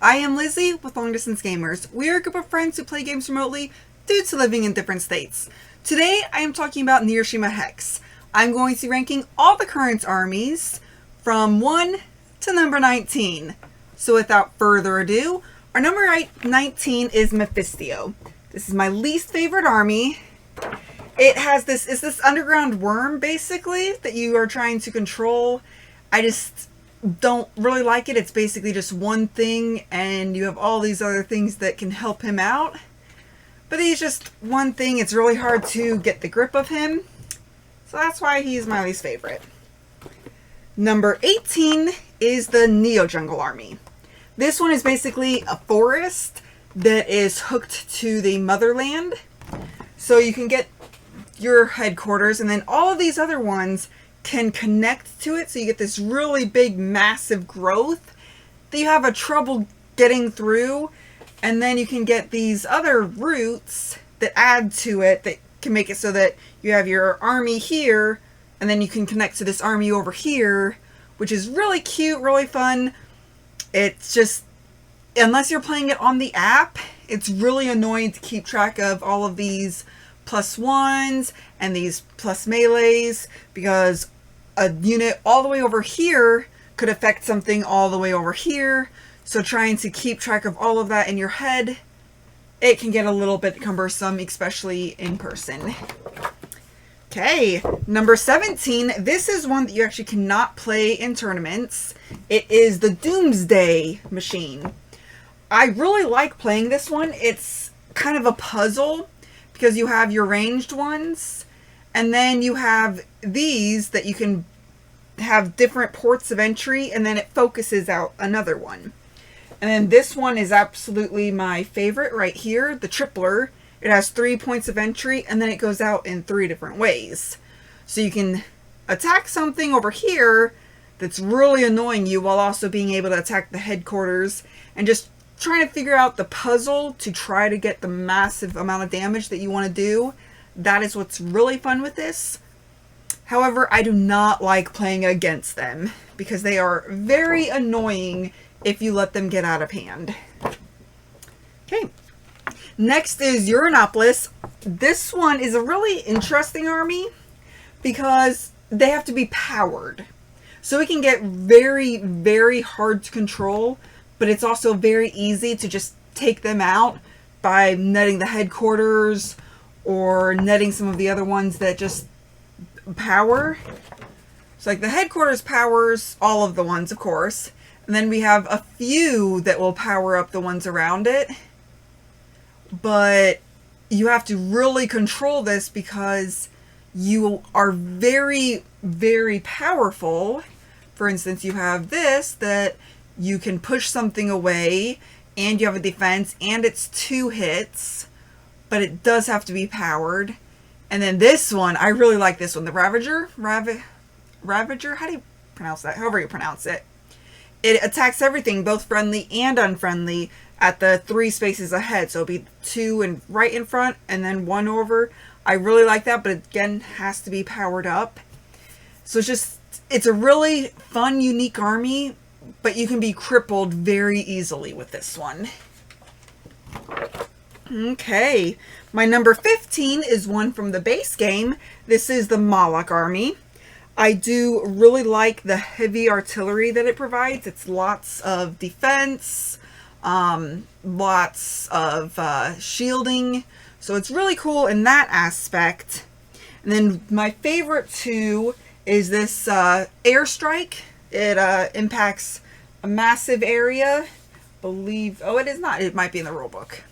I am Lizzy with Long Distance Gamers. We are a group of friends who play games remotely due to living in different states. Today I am talking about Neuroshima Hex. I'm going to be ranking all the current armies from 1 to number 19. So without further ado, our number 19 is Mephisto. This is my least favorite army. It has this underground worm basically that you are trying to control. I just don't really like it. It's basically just one thing and you have all these other things that can help him out. But he's just one thing. It's really hard to get the grip of him. So that's why he's my least favorite. Number 18 is the Neo Jungle Army. This one is basically a forest that is hooked to the motherland. So you can get your headquarters and then all of these other ones can connect to it, so you get this really big massive growth that you have a trouble getting through, and then you can get these other roots that add to it that can make it so that you have your army here and then you can connect to this army over here, which is really cute, really fun. It's just, unless you're playing it on the app, it's really annoying to keep track of all of these +1s and these plus melees, because a unit all the way over here could affect something all the way over here. So trying to keep track of all of that in your head, it can get a little bit cumbersome, especially in person. Okay, number 17. This is one that you actually cannot play in tournaments. It is the Doomsday Machine. I really like playing this one. It's kind of a puzzle, because you have your ranged ones, and then you have these that you can have different ports of entry, and then it focuses out another one. And then this one is absolutely my favorite right here, the Tripler. It has 3 points of entry, and then it goes out in 3 different ways. So you can attack something over here that's really annoying you while also being able to attack the headquarters, and just trying to figure out the puzzle to try to get the massive amount of damage that you want to do. That is what's really fun with this. However, I do not like playing against them because they are very annoying if you let them get out of hand. Okay. Next is Uranopolis. This one is a really interesting army because they have to be powered. So it can get very, very hard to control, but it's also very easy to just take them out by netting the headquarters or netting some of the other ones that just power. So like the headquarters powers all of the ones, of course. And then we have a few that will power up the ones around it. But you have to really control this because you are very, very powerful. For instance, you have this that you can push something away, and you have a defense, and it's 2 hits, but it does have to be powered. And then this one, I really like this one, the Ravager. Ravager? How do you pronounce that? However you pronounce it. It attacks everything, both friendly and unfriendly, at the 3 spaces ahead. So it'll be 2 right in front, and then 1 over. I really like that, but again, has to be powered up. So it's a really fun, unique army, but you can be crippled very easily with this one. Okay, my number 15 is one from the base game. This is the Moloch Army. I do really like the heavy artillery that it provides. It's lots of defense, lots of shielding. So it's really cool in that aspect. And then my favorite 2 is this airstrike. It impacts a massive area. It is not. It might be in the rule book.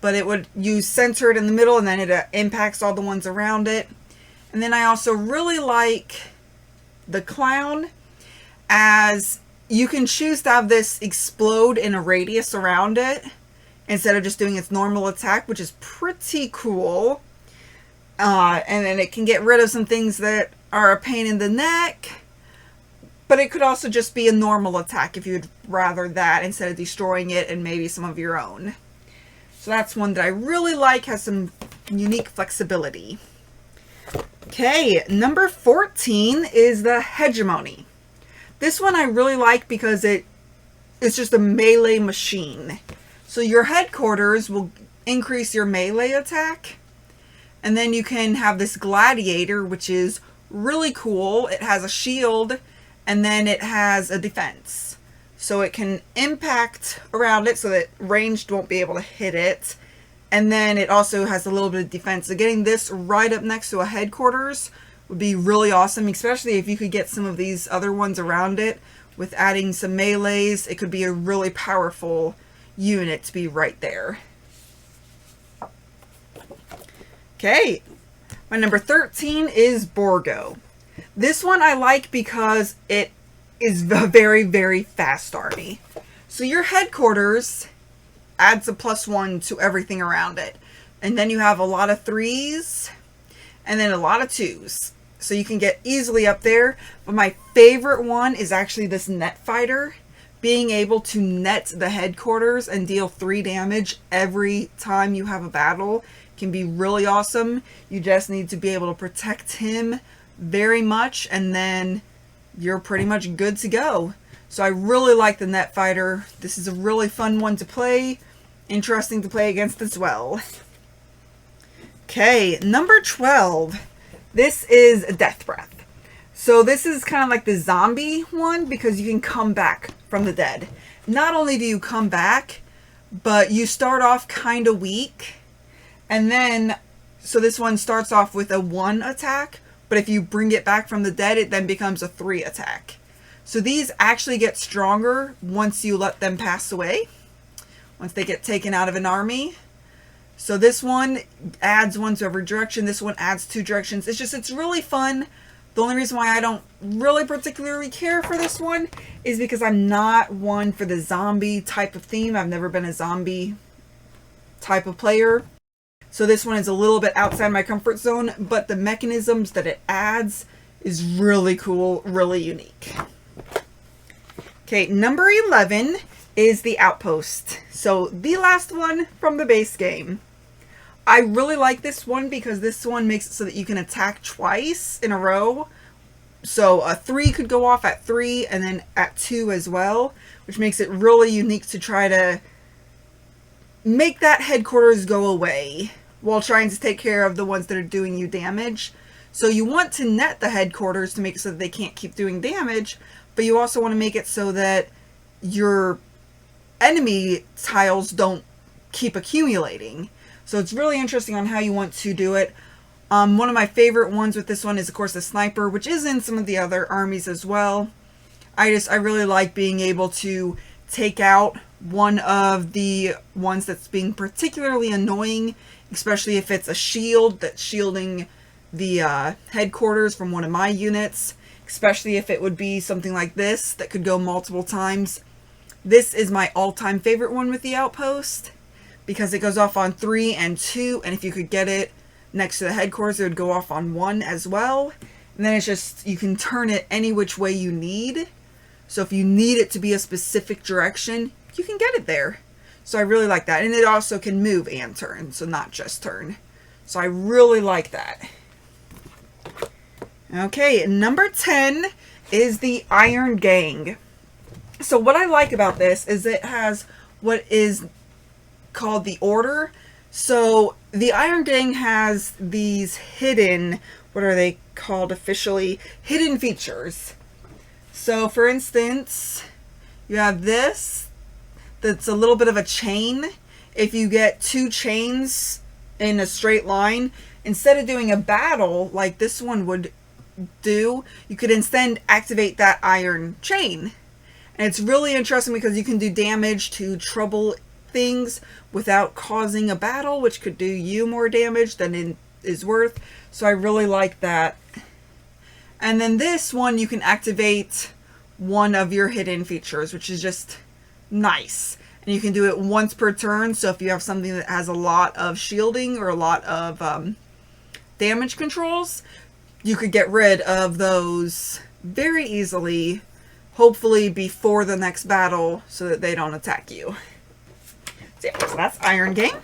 But you center it in the middle, and then it impacts all the ones around it. And then I also really like the Clown, as you can choose to have this explode in a radius around it instead of just doing its normal attack, which is pretty cool. And then it can get rid of some things that are a pain in the neck. But it could also just be a normal attack if you'd rather that instead of destroying it and maybe some of your own. So that's one that I really like, has some unique flexibility. Okay, number 14 is the Hegemony. This one I really like because it it's just a melee machine. So your headquarters will increase your melee attack. And then you can have this gladiator, which is really cool. It has a shield, and then it has a defense. So it can impact around it so that ranged won't be able to hit it. And then it also has a little bit of defense. So getting this right up next to a headquarters would be really awesome, especially if you could get some of these other ones around it. With adding some melees, it could be a really powerful unit to be right there. Okay, my number 13 is Borgo. This one I like because it is a very, very fast army. So your headquarters adds a +1 to everything around it. And then you have a lot of 3s and then a lot of 2s. So you can get easily up there. But my favorite one is actually this net fighter. Being able to net the headquarters and deal 3 damage every time you have a battle can be really awesome. You just need to be able to protect him very much, and then you're pretty much good to go. So I really like the net fighter. This is a really fun one to play. Interesting to play against as well. Okay, number 12. This is Death Breath. So this is kind of like the zombie one because you can come back from the dead. Not only do you come back, but you start off kind of weak. And then, so this one starts off with a 1 attack, but if you bring it back from the dead, it then becomes a 3 attack. So these actually get stronger once you let them pass away, once they get taken out of an army. So this one adds 1 to every direction. This one adds 2 directions. It's really fun. The only reason why I don't really particularly care for this one is because I'm not one for the zombie type of theme. I've never been a zombie type of player. So this one is a little bit outside my comfort zone, but the mechanisms that it adds is really cool, really unique. Okay, number 11 is the Outpost. So the last one from the base game. I really like this one because this one makes it so that you can attack twice in a row. So a 3 could go off at 3 and then at 2 as well, which makes it really unique to try to make that headquarters go away while trying to take care of the ones that are doing you damage. So you want to net the headquarters to make it so that they can't keep doing damage, but you also want to make it so that your enemy tiles don't keep accumulating. So it's really interesting on how you want to do it. One of my favorite ones with this one is, of course, the sniper, which is in some of the other armies as well. I really like being able to take out one of the ones that's being particularly annoying, especially if it's a shield that's shielding the headquarters from one of my units, especially if it would be something like this that could go multiple times. This is my all-time favorite one with the Outpost because it goes off on 3 and 2, and if you could get it next to the headquarters, it would go off on 1 as well. And then it's just, you can turn it any which way you need. So if you need it to be a specific direction, you can get it there. So I really like that. And it also can move and turn, so not just turn. So I really like that. Okay, number 10 is the Iron Gang. So what I like about this is it has what is called the Order. So the Iron Gang has these hidden, what are they called officially? Hidden features. So for instance, you have this that's a little bit of a chain. If you get 2 chains in a straight line, instead of doing a battle like this one would do, you could instead activate that iron chain. And it's really interesting because you can do damage to trouble things without causing a battle, which could do you more damage than it is worth. So I really like that. And then this one, you can activate one of your hidden features, which is just nice. And you can do it once per turn. So if you have something that has a lot of shielding or a lot of damage controls, you could get rid of those very easily, hopefully before the next battle, so that they don't attack you. So yeah, so that's Iron Gang.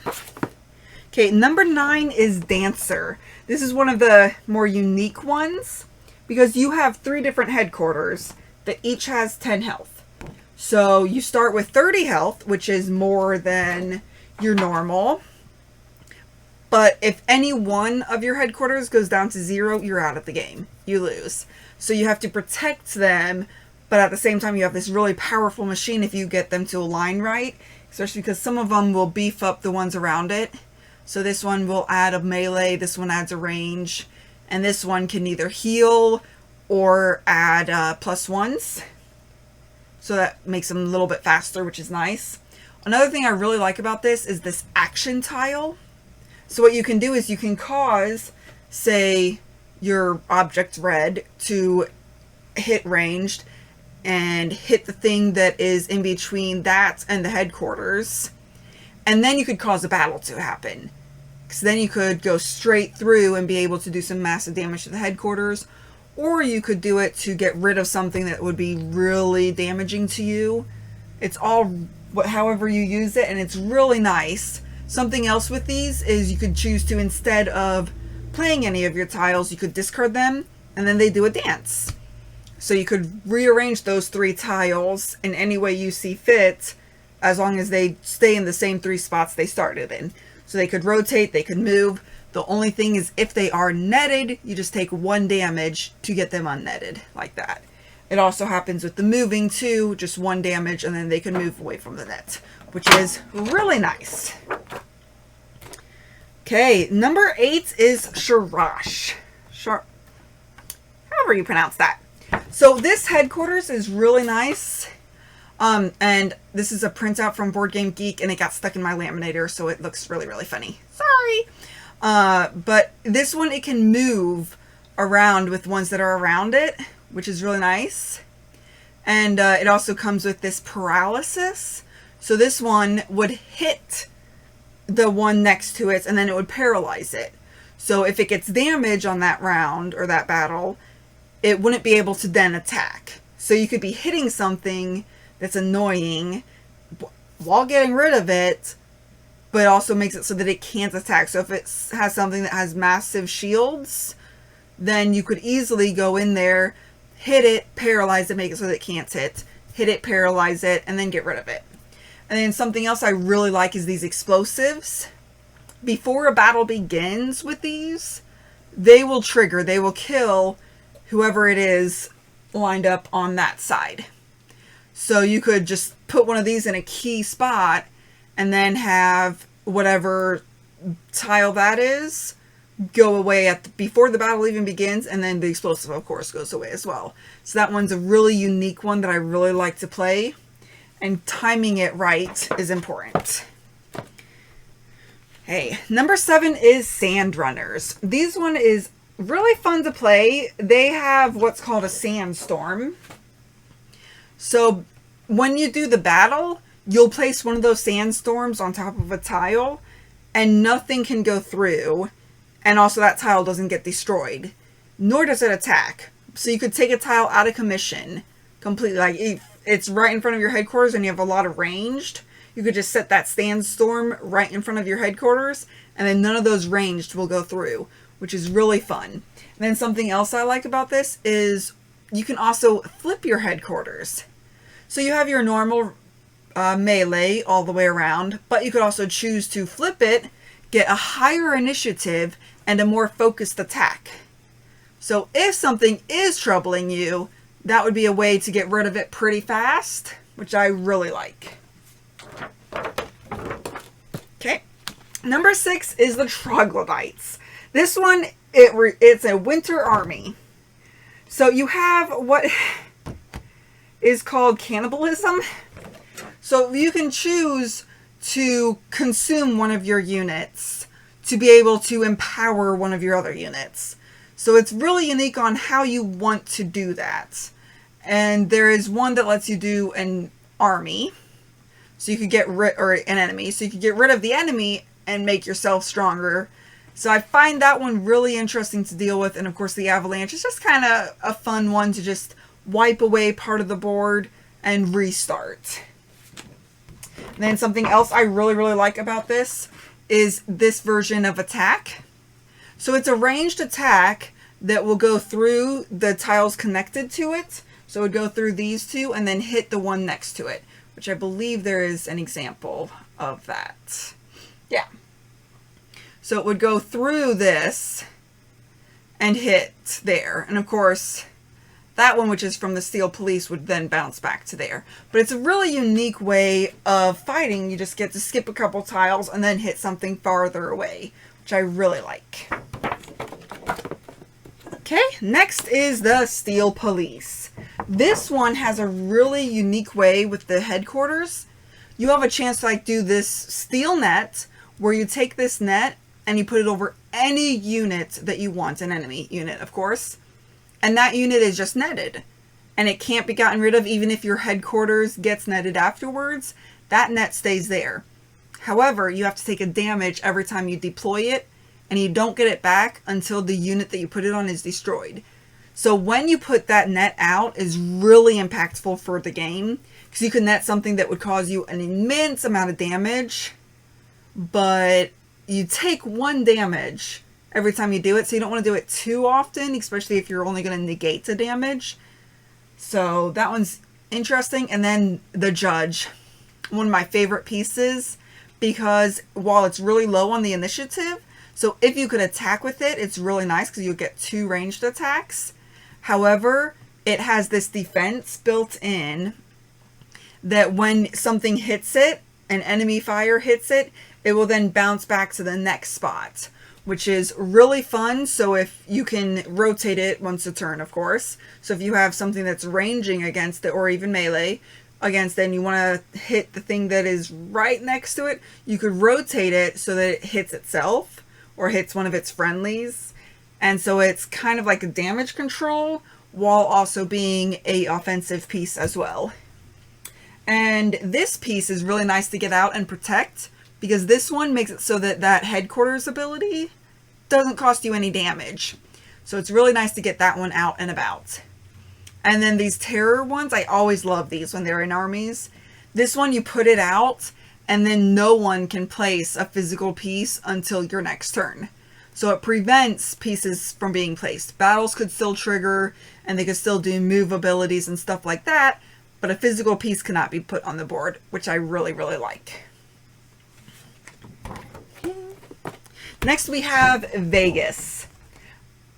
Okay, number 9 is Dancer. This is one of the more unique ones because you have 3 different headquarters that each has 10 health. So you start with 30 health, which is more than your normal. But if any one of your headquarters goes down to 0, you're out of the game. You lose. So you have to protect them, but at the same time you have this really powerful machine if you get them to align right, especially because some of them will beef up the ones around it. So this one will add a melee, this one adds a range, and this one can either heal or add +1s. So that makes them a little bit faster, which is nice. Another thing I really like about this is this action tile. So what you can do is you can cause, say, your object red to hit ranged and hit the thing that is in between that and the headquarters. And then you could cause a battle to happen. Because then you could go straight through and be able to do some massive damage to the headquarters. Or you could do it to get rid of something that would be really damaging to you. It's all however you use it, and it's really nice. Something else with these is you could choose to, instead of playing any of your tiles, you could discard them, and then they do a dance. So you could rearrange those 3 tiles in any way you see fit, as long as they stay in the same 3 spots they started in. So they could rotate, they could move. The only thing is if they are netted, you just take 1 damage to get them unnetted, like that. It also happens with the moving too, just 1 damage, and then they can move away from the net, which is really nice. Okay, number 8 is Sharash. However you pronounce that. So this headquarters is really nice. And this is a printout from Board Game Geek, and it got stuck in my laminator, so it looks really, really funny. Sorry. But this one, it can move around with ones that are around it, which is really nice. And it also comes with this paralysis. So this one would hit the one next to it, and then it would paralyze it. So if it gets damage on that round or that battle, it wouldn't be able to then attack. So you could be hitting something that's annoying while getting rid of it, but it also makes it so that it can't attack. So if it has something that has massive shields, then you could easily go in there, hit it, paralyze it, make it so that it can't hit it, paralyze it, and then get rid of it. And then something else I really like is these explosives. Before a battle begins with these, they will trigger, they will kill whoever it is lined up on that side. So you could just put one of these in a key spot and then have whatever tile that is go away before the battle even begins, and then the explosive, of course, goes away as well. So that one's a really unique one that I really like to play, and timing it right is important. Hey, number 7 is Sand Runners. These one is really fun to play. They have what's called a sandstorm. So when you do the battle, you'll place one of those sandstorms on top of a tile, and nothing can go through. And also that tile doesn't get destroyed, nor does it attack. So you could take a tile out of commission completely. Like if it's right in front of your headquarters and you have a lot of ranged, you could just set that sandstorm right in front of your headquarters, and then none of those ranged will go through, which is really fun. And then something else I like about this is you can also flip your headquarters. So you have your normal melee all the way around, but you could also choose to flip it, get a higher initiative, and a more focused attack. So if something is troubling you, that would be a way to get rid of it pretty fast, which I really like. Okay, number 6 is the Troglodytes. This one, it's a winter army. So you have what is called cannibalism. So you can choose to consume one of your units to be able to empower one of your other units. So it's really unique on how you want to do that. And there is one that lets you do an army. So you could get rid, or an enemy. So you could get rid of the enemy and make yourself stronger. So I find that one really interesting to deal with. And of course the avalanche is just kind of a fun one to just wipe away part of the board and restart. And then something else I really, really like about this is this version of attack. So it's a ranged attack that will go through the tiles connected to it. So it would go through these two and then hit the one next to it, which I believe there is an example of that. Yeah. So it would go through this and hit there. And of course, that one, which is from the Steel Police, would then bounce back to there. But it's a really unique way of fighting. You just get to skip a couple tiles and then hit something farther away, which I really like. Okay, next is the Steel Police. This one has a really unique way with the headquarters. You have a chance to do this steel net, where you take this net and you put it over any unit that you want, an enemy unit, of course. And that unit is just netted. And it can't be gotten rid of even if your headquarters gets netted afterwards. That net stays there. However, you have to take a damage every time you deploy it, and you don't get it back until the unit that you put it on is destroyed. So when you put that net out is really impactful for the game, because you can net something that would cause you an immense amount of damage, but you take 1 damage every time you do it, so you don't want to do it too often, especially if you're only going to negate the damage. So that one's interesting. And then the Judge, one of my favorite pieces, because while it's really low on the initiative, so if you could attack with it, it's really nice because you'll get 2 ranged attacks. However, it has this defense built in that when something hits it, an enemy fire hits it, it will then bounce back to the next spot, which is really fun. So if you can rotate it once a turn, of course. So if you have something that's ranging against it, or even melee against it, and you want to hit the thing that is right next to it, you could rotate it so that it hits itself or hits one of its friendlies. And so it's kind of like a damage control while also being a offensive piece as well. And this piece is really nice to get out and protect, because this one makes it so that that headquarters ability doesn't cost you any damage. So it's really nice to get that one out and about. And then these terror ones, I always love these when they're in armies. This one, you put it out and then no one can place a physical piece until your next turn. So it prevents pieces from being placed. Battles could still trigger and they could still do move abilities and stuff like that, but a physical piece cannot be put on the board, which I really, really like. Next we have Vegas.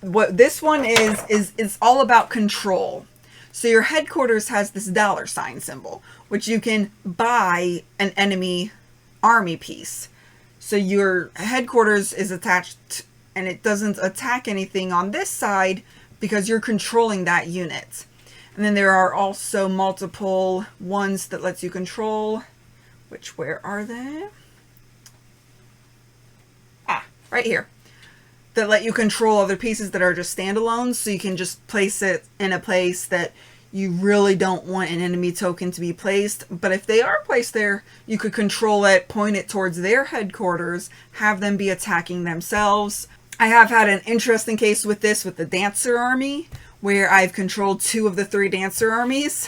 What this one is all about control. So your headquarters has this $ symbol, which you can buy an enemy army piece. So your headquarters is attached and it doesn't attack anything on this side because you're controlling that unit. And then there are also multiple ones that lets you control, which, where are they? Ah, right here. That let you control other pieces that are just standalones, so you can just place it in a place that you really don't want an enemy token to be placed. But if they are placed there, you could control it, point it towards their headquarters, have them be attacking themselves. I have had an interesting case with this with the Dancer Army, where I've controlled 2 of the 3 Dancer armies.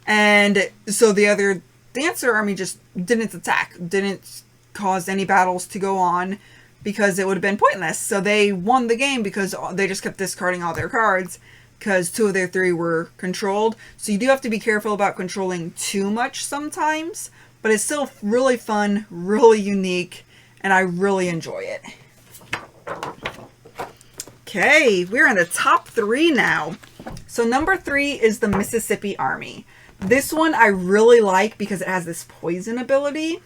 And so the other Dancer Army just didn't attack, didn't cause any battles to go on, because it would have been pointless. So they won the game because they just kept discarding all their cards because 2 of their 3 were controlled. So you do have to be careful about controlling too much sometimes, but it's still really fun, really unique, and I really enjoy it. Okay, we're in the top 3 now. So number 3 is the Mississippi Army. This one I really like because it has this poison ability.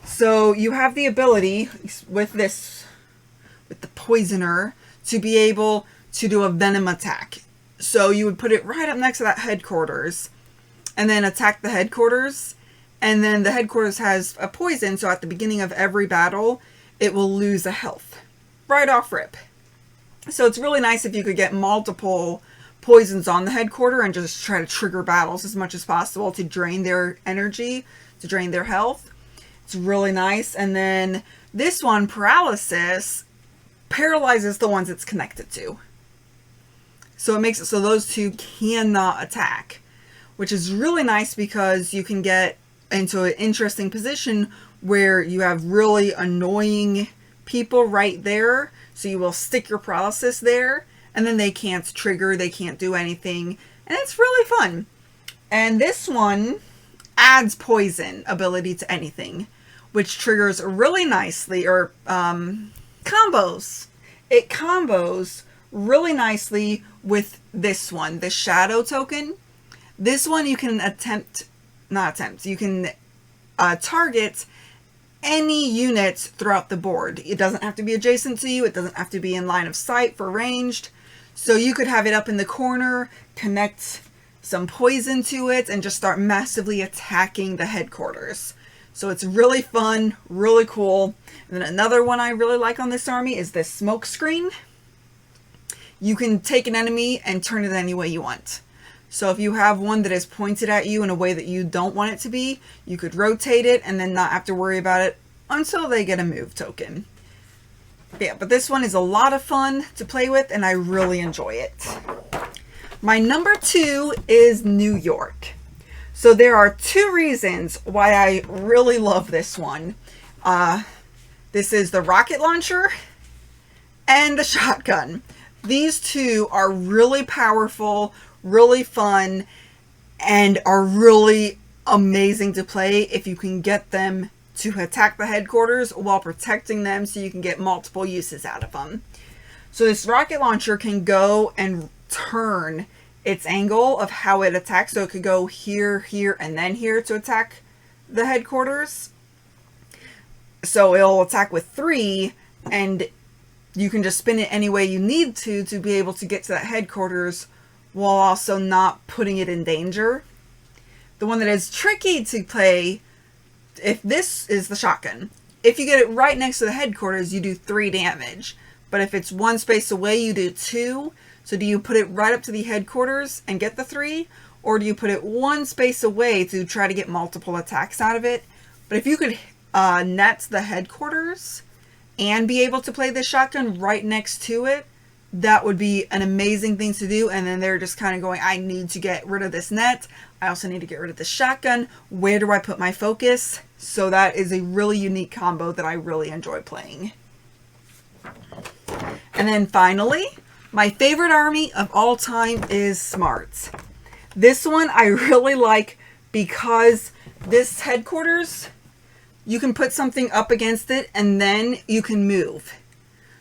So you have the ability with the poisoner to be able to do a venom attack. So you would put it right up next to that headquarters and then attack the headquarters. And then the headquarters has a poison. So at the beginning of every battle, it will lose a health right off rip. So it's really nice if you could get multiple poisons on the headquarter and just try to trigger battles as much as possible to drain their energy, to drain their health. It's really nice. And then this one, Paralysis, paralyzes the ones it's connected to. So it makes it so those 2 cannot attack, which is really nice because you can get into an interesting position where you have really annoying people right there. So you will stick your paralysis there and then they can't trigger, they can't do anything. and it's really fun. And this one adds poison ability to anything, which triggers really nicely, or combos. It combos really nicely with this one, the shadow token. This one you can you can target any units throughout the board. It doesn't have to be adjacent to you. It doesn't have to be in line of sight for ranged. So you could have it up in the corner, connect some poison to it, and just start massively attacking the headquarters. So it's really fun, really cool. And then another one I really like on this army is this smoke screen. You can take an enemy and turn it any way you want. So if you have one that is pointed at you in a way that you don't want it to be, you could rotate it and then not have to worry about it until they get a move token. Yeah, but this one is a lot of fun to play with, and I really enjoy it. My number 2 is New York. So there are 2 reasons why I really love this one. This is the rocket launcher and the shotgun. These 2 are really powerful, really fun, and are really amazing to play if you can get them to attack the headquarters while protecting them, so you can get multiple uses out of them. So this rocket launcher can go and turn its angle of how it attacks. So it could go here, here, and then here to attack the headquarters. So it'll attack with 3, and you can just spin it any way you need to be able to get to that headquarters while also not putting it in danger. The one that is tricky to play, if this is the shotgun, if you get it right next to the headquarters, you do 3 damage. But if it's 1 space away, you do 2. So do you put it right up to the headquarters and get the 3? Or do you put it 1 space away to try to get multiple attacks out of it? But if you could net the headquarters and be able to play the shotgun right next to it, that would be an amazing thing to do. And then they're just kind of going, I need to get rid of this net. I also need to get rid of the shotgun. Where do I put my focus? So that is a really unique combo that I really enjoy playing. And then finally, my favorite army of all time is Smarts. This one I really like because this headquarters, you can put something up against it and then you can move.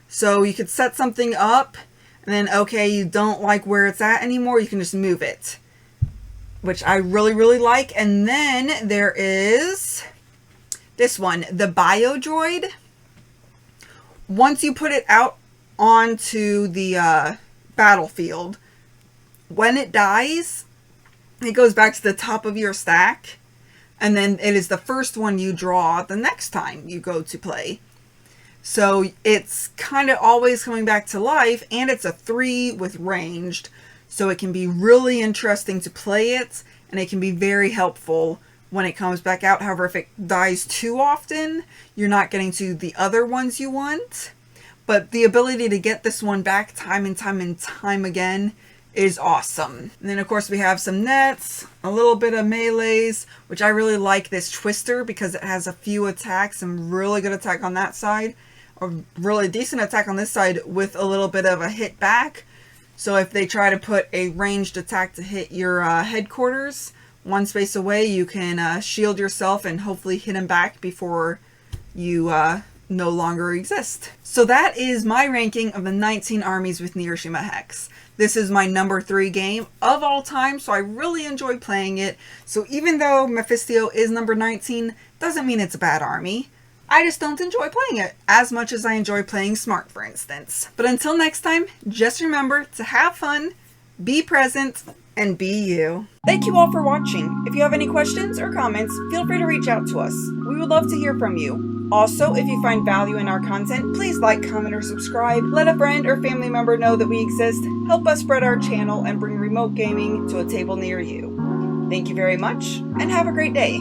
So you could set something up and then, okay, you don't like where it's at anymore, you can just move it, which I really, really like. And then there is this one, the Bio Droid. Once you put it out onto the battlefield, when it dies, it goes back to the top of your stack, and then it is the first one you draw the next time you go to play. So it's kind of always coming back to life, and it's a 3 with ranged, so it can be really interesting to play it, and it can be very helpful when it comes back out. However, if it dies too often, you're not getting to the other ones you want. But the ability to get this one back time and time and time again is awesome. And then of course we have some nets, a little bit of melees, which I really like this Twister because it has a few attacks, some really good attack on that side, a really decent attack on this side with a little bit of a hit back. So if they try to put a ranged attack to hit your headquarters 1 space away, you can shield yourself and hopefully hit him back before you no longer exist. So that is my ranking of the 19 armies with Neuroshima Hex. This is my number 3 game of all time, so I really enjoy playing it. So even though Mephisto is number 19, doesn't mean it's a bad army. I just don't enjoy playing it as much as I enjoy playing Smart, for instance. But until next time, just remember to have fun, be present, and be you. Thank you all for watching. If you have any questions or comments, feel free to reach out to us. We would love to hear from you. Also, if you find value in our content, please like, comment, or subscribe. Let a friend or family member know that we exist. Help us spread our channel and bring remote gaming to a table near you. Thank you very much, and have a great day.